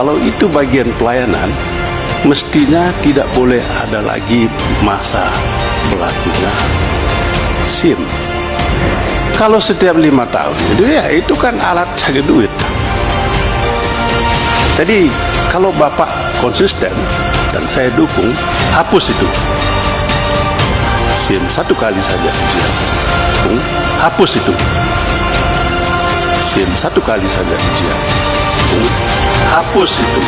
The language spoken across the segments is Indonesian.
Kalau itu bagian pelayanan, mestinya tidak boleh ada lagi masa berlakunya SIM. Kalau setiap 5 tahun, itu kan alat cari duit. Jadi kalau Bapak konsisten dan saya dukung, hapus itu SIM 1 kali saja ujian. Hapus itu SIM 1 kali saja ujian. Hapus itu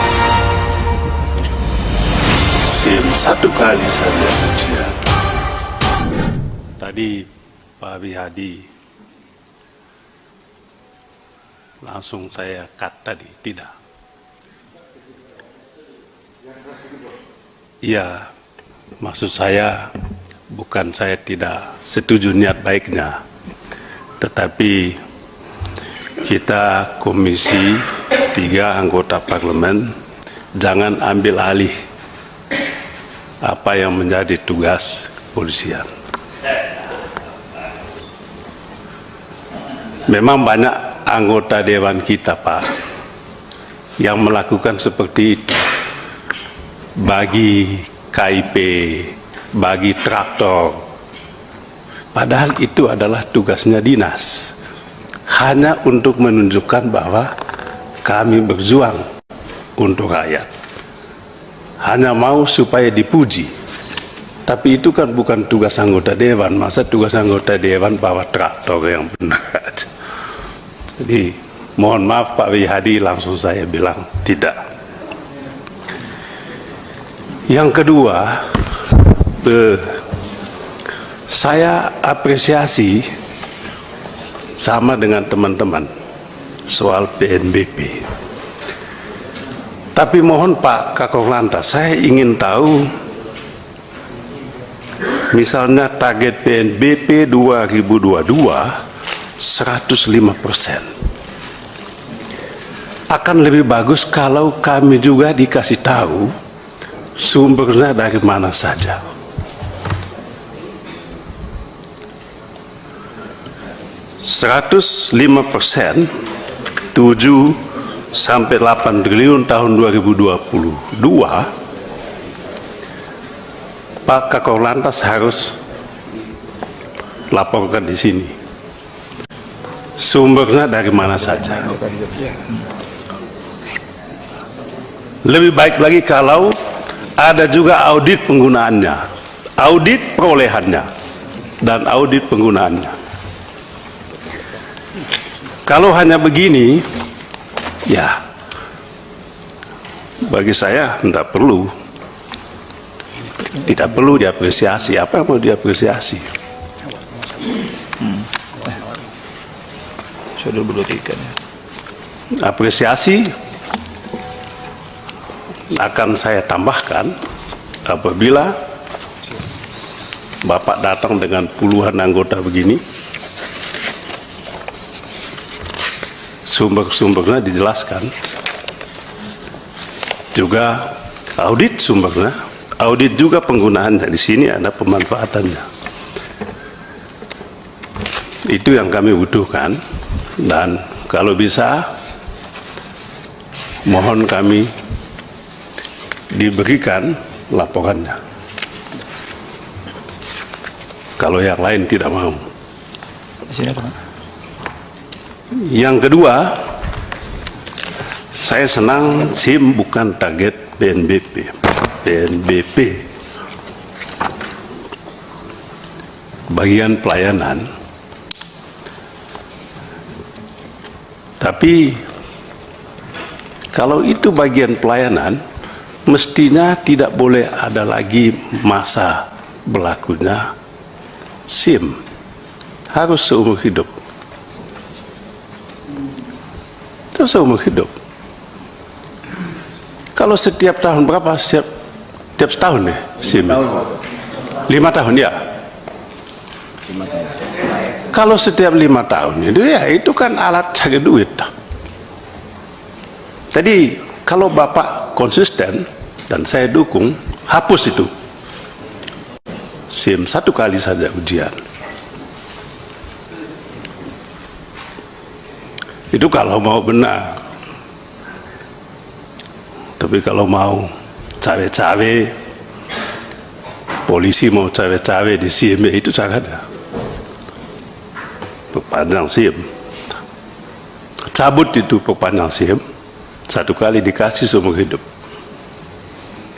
SIM 1 kali saja ujian. Tadi Pak Wihadi langsung saya cut tadi, tidak. Iya, maksud saya bukan saya tidak setuju niat baiknya, tetapi kita Komisi 3 anggota parlemen jangan ambil alih apa yang menjadi tugas kepolisian. Memang banyak anggota dewan kita, Pak, yang melakukan seperti itu. Bagi KIP, bagi traktor. Padahal itu adalah tugasnya dinas. Hanya untuk menunjukkan bahwa kami berjuang untuk rakyat. Hanya mau supaya dipuji. Tapi itu kan bukan tugas anggota dewan. Masa tugas anggota dewan bawa traktor yang benar? Jadi mohon maaf Pak Wihadi, langsung saya bilang tidak. Yang kedua, saya apresiasi sama dengan teman-teman soal PNBP. Tapi mohon Pak Kakor Lantas, saya ingin tahu misalnya target PNBP 2022 105%. Akan lebih bagus kalau kami juga dikasih tahu sumbernya dari mana saja. %105%, 7 sampai 8 triliun tahun 2022, Pak Kakor Lantas harus laporkan di sini sumbernya dari mana saja. Lebih baik lagi kalau ada juga audit penggunaannya, audit perolehannya, dan audit penggunaannya. Kalau hanya begini, ya bagi saya tidak perlu diapresiasi. Apa yang mau diapresiasi? Sudah berutikan. Apresiasi akan saya tambahkan apabila Bapak datang dengan puluhan anggota begini, sumber-sumbernya dijelaskan, juga audit sumbernya, audit juga penggunaannya. Di sini ada pemanfaatannya. Itu yang kami butuhkan, dan kalau bisa mohon kami diberikan laporannya. Kalau yang lain tidak mau. Yang kedua, saya senang SIM bukan target PNBP. PNBP bagian pelayanan. Tapi kalau itu bagian pelayanan, mestinya tidak boleh ada lagi masa berlakunya SIM. Harus seumur hidup. Itu seumur hidup. Kalau setiap tahun berapa? Setiap setahun ya SIM? 5 tahun ya? 5 tahun. Kalau setiap 5 tahun itu kan alat cari duit. Jadi kalau Bapak konsisten dan saya dukung, hapus itu SIM 1 kali saja ujian. Itu kalau mau benar. Tapi kalau mau cawe-cawe, polisi mau cawe-cawe di SIM itu caranya perpanjang SIM, cabut itu perpanjang SIM, 1 kali dikasih seumur hidup.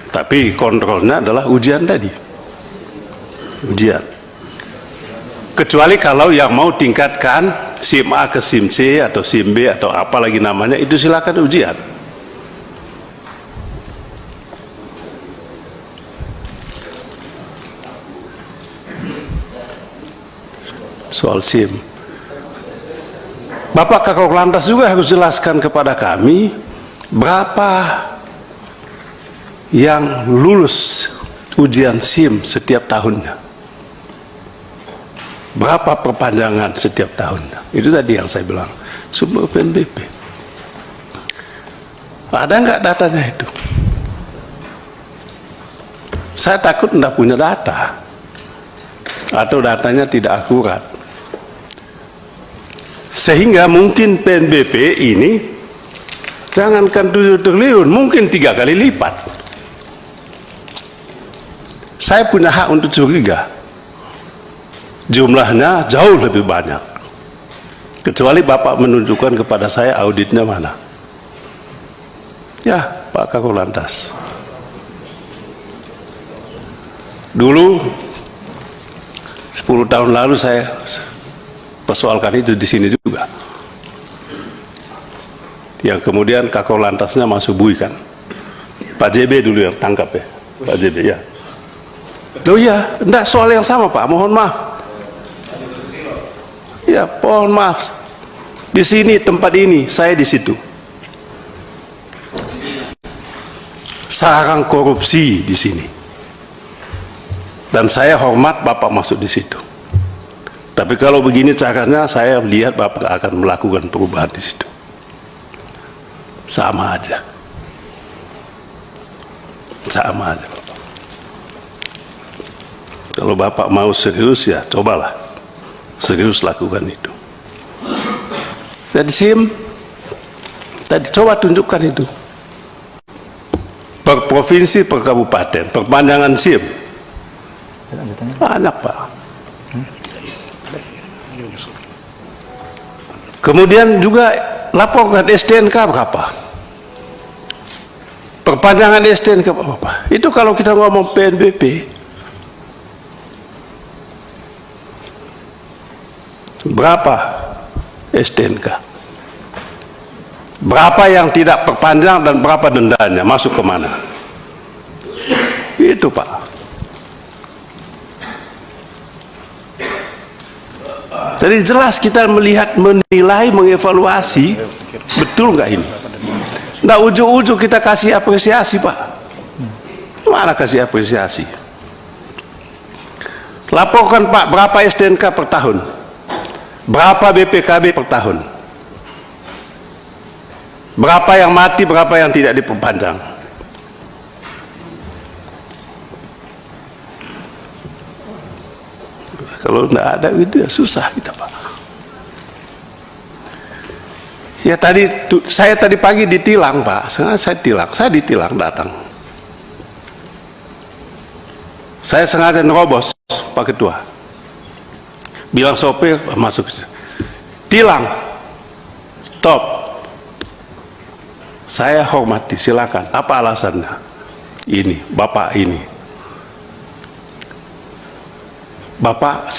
Tapi kontrolnya adalah ujian tadi, ujian. Kecuali kalau yang mau tingkatkan SIM A ke SIM C atau SIM B atau apa lagi namanya, itu silakan ujian. Soal SIM, Bapak Kakor Lantas juga harus jelaskan kepada kami berapa yang lulus ujian SIM setiap tahunnya, berapa perpanjangan setiap tahunnya. Itu tadi yang saya bilang, sumber PNBP. Ada nggak datanya itu? Saya takut tidak punya data, atau datanya tidak akurat, sehingga mungkin PNBP ini jangankan 7 triliun, mungkin 3 kali lipat. Saya punya hak untuk curiga, jumlahnya jauh lebih banyak, kecuali Bapak menunjukkan kepada saya auditnya mana. Ya, Pak Kakor Lantas, dulu 10 tahun lalu saya persoalkan itu di sini juga, yang kemudian Kakor Lantasnya masuk bui kan, Pak JB dulu yang tangkap ya, Pak JB ya. Oh iya, enggak soal yang sama Pak, mohon maaf. Ya, mohon maaf. Di sini tempat ini, saya di situ. Sarang korupsi di sini. Dan saya hormat Bapak masuk di situ. Tapi kalau begini caranya, saya lihat Bapak akan melakukan perubahan di situ. Sama aja. Sama aja. Kalau Bapak mau serius, ya cobalah serius lakukan itu. Jadi SIM tadi coba tunjukkan itu per provinsi, per kabupaten, perpanjangan SIM banyak Pak. Kemudian juga laporkan STNK berapa, perpanjangan STNK berapa. Itu kalau kita ngomong PNBP, berapa STNK, berapa yang tidak perpanjang, dan berapa dendanya, masuk kemana. Itu Pak. Jadi jelas kita melihat, menilai, mengevaluasi betul nggak ini. Nggak ujuk-ujuk kita kasih apresiasi Pak. Mana kasih apresiasi. Laporkan Pak, berapa STNK per tahun, berapa BPKB per tahun, berapa yang mati, berapa yang tidak diperpanjang. Kalau tidak ada itu ya susah kita Pak. Ya tadi saya tadi pagi ditilang Pak, saya ditilang datang. Saya sengaja nerobos Pak Ketua. Bilang sopir masuk, tilang, stop. Saya hormati, silakan. Apa alasannya? Ini, Bapak ini. Bapak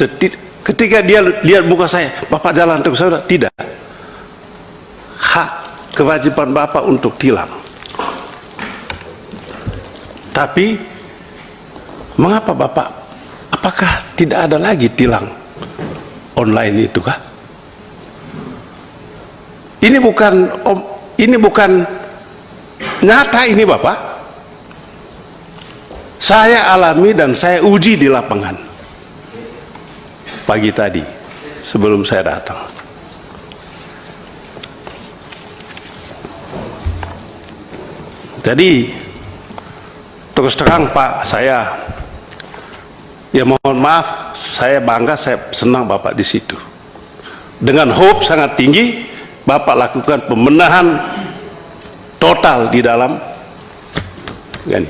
ketika dia lihat muka saya, Bapak jalan terus, saya tidak. Hak kewajiban Bapak untuk tilang. Tapi mengapa Bapak? Apakah tidak ada lagi tilang online itu kah? Ini bukan nyata ini Bapak. Saya alami dan saya uji di lapangan pagi tadi sebelum saya datang. Jadi terus terang Pak, saya ya mohon maaf, saya bangga, saya senang Bapak di situ. Dengan hope sangat tinggi, Bapak lakukan pembenahan total di dalam Kan?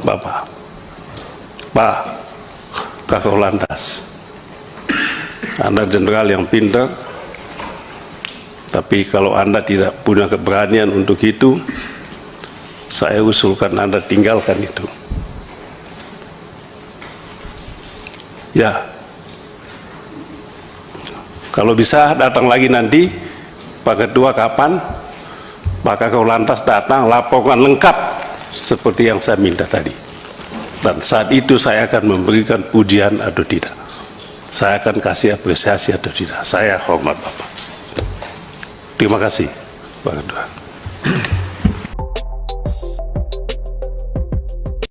Bapak, Pak Kakor Lantas, Anda jenderal yang pintar, tapi kalau Anda tidak punya keberanian untuk itu, saya usulkan Anda tinggalkan itu. Ya, kalau bisa datang lagi nanti, Pak Ketua kapan, Pak Kakor Lantas datang, laporkan lengkap seperti yang saya minta tadi. Dan saat itu saya akan memberikan pujian atau tidak. Saya akan kasih apresiasi atau tidak. Saya hormat Bapak. Terima kasih, Pak Ketua.